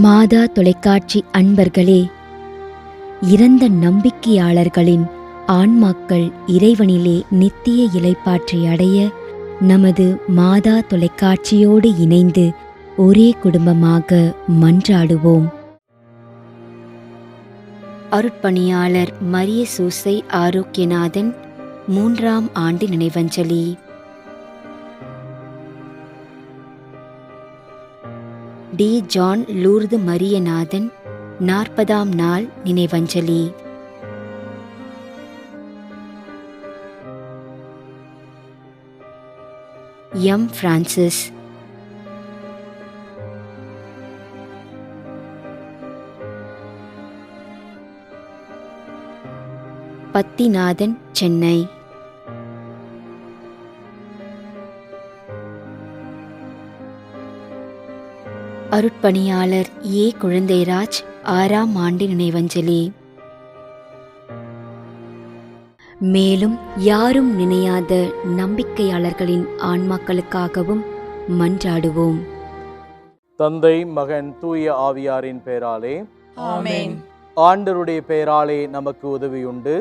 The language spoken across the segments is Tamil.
மாதா தொலைக்காட்சி அன்பர்களே, இறந்த நம்பிக்கையாளர்களின் ஆன்மாக்கள் இறைவனிலே நித்திய இளைப்பாற்றி அடைய நமது மாதா தொலைக்காட்சியோடு இணைந்து ஒரே குடும்பமாக மன்றாடுவோம். அருட்பணியாளர் மரிய சூசை ஆரோக்கியநாதன் 3ஆம் ஆண்டு நினைவஞ்சலி. டி. ஜான் லூர்து மரியநாதன் 40ஆம் நாள் நினைவஞ்சலி. எம். பிரான்சிஸ். பத்திநாதன், சென்னை. அருட்பணியாளர் ஏ. குழந்தைராஜ் 6ஆம் ஆண்டு நினைவஞ்சலி. மேலும் யாரும் நினையாத நம்பிக்கையாளர்களின் ஆன்மாக்களுக்காகவும் மன்றாடுவோம். தந்தை, மகன், தூய ஆவியாரின் பெயராலே ஆமென். ஆண்டவருடைய பெயராலே நமக்கு உதவியுண்டு.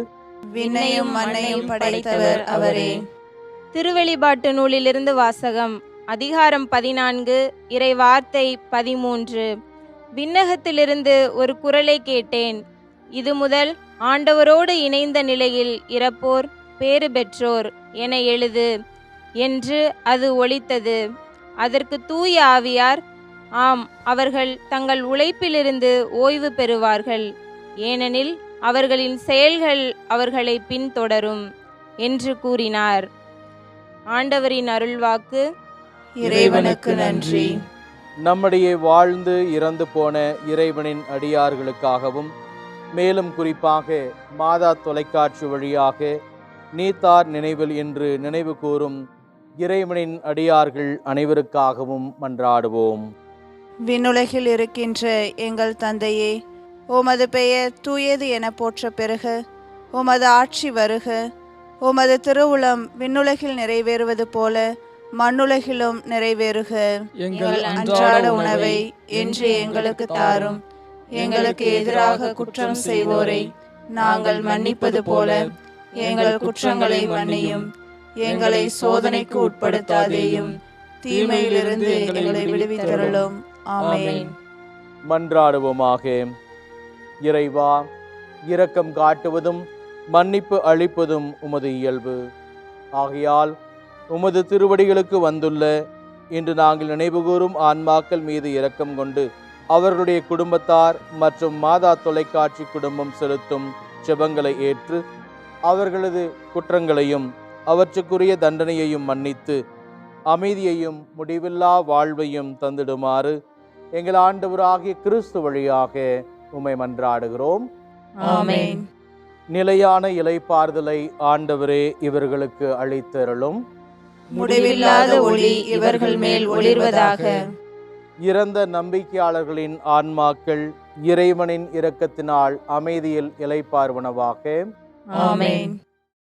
விண்ணையும் மண்ணையும் படைத்தவர் அவரே. திருவெளிப்பாட்டு நூலிலிருந்து வாசகம். அதிகாரம் 14, இறை வார்த்தை 13. விண்ணகத்திலிருந்து ஒரு குரலை கேட்டேன். இது முதல் ஆண்டவரோடு இணைந்த நிலையில் இறப்போர் பேறு பெற்றோர் என எழுது என்று அது ஒலித்தது. அதற்கு தூய ஆவியார், ஆம், அவர்கள் தங்கள் உழைப்பிலிருந்து ஓய்வு பெறுவார்கள், ஏனெனில் அவர்களின் செயல்கள் அவர்களை பின்தொடரும் என்று கூறினார். ஆண்டவரின் அருள்வாக்கு. இறைவனுக்கு நன்றி. நம்முடைய வாழ்ந்து இறந்து போன இறைவனின் அடியார்களுக்காகவும், மேலும் குறிப்பாக மாதா தொலைக்காட்சி வழியாக நீத்தார் நினைவில் என்று நினைவு கூறும் இறைவனின் அடியார்கள் அனைவருக்காகவும் மன்றாடுவோம். விண்ணுலகில் இருக்கின்ற எங்கள் தந்தையே, உமது பெயர் தூயது என போற்ற பெறுக. உமது ஆட்சி வருக. உமது திருவுளம் விண்ணுலகில் நிறைவேறுவது போல மண்ணுலகிலும் நிறைவேறுக. எங்கள் அன்றாட உணவை இன்று எங்களுக்கு தாரும். எங்களுக்கு எதிராக குற்றம் செய்வோரை நாங்கள் மன்னிப்பது போல எங்கள் குற்றங்களை மன்னியும். எங்களை சோதனைக்கு உட்படுத்தாதேயும், தீமையிலிருந்து எங்களை விடுவித்தருளும். ஆமென். மன்றாடுவோமாக. இறைவா, இரக்கம் காட்டுவதும் மன்னிப்பு அளிப்பதும் உமது இயல்பு. ஆகையால் உமது திருவடிகளுக்கு வந்துள்ள இன்று நாங்கள் நினைவுகூரும் ஆன்மாக்கள் மீது இரக்கம் கொண்டு அவர்களுடைய குடும்பத்தார் மற்றும் மாதா தொலைக்காட்சி குடும்பம் செலுத்தும் ஜெபங்களை ஏற்று அவர்களது குற்றங்களையும் அவற்றுக்குரிய தண்டனையையும் மன்னித்து அமைதியையும் முடிவில்லா வாழ்வையும் தந்திடுமாறு எங்கள் ஆண்டவராகிய கிறிஸ்து வழியாக உம்மை மன்றாடுகிறோம். ஆமென். நிலையான இளைப்பாறுதலை ஆண்டவரே இவர்களுக்கு அளித்தருளும். முடிவில்லாத ஒளி இவர்கள் மேல் ஒளிர்வதாக. இறந்த நம்பிக்கையாளர்களின் ஆன்மாக்கள் இறைவனின் இரக்கத்தினால் அமைதியில் இளைப்பாறுவனவாக. ஆமென்.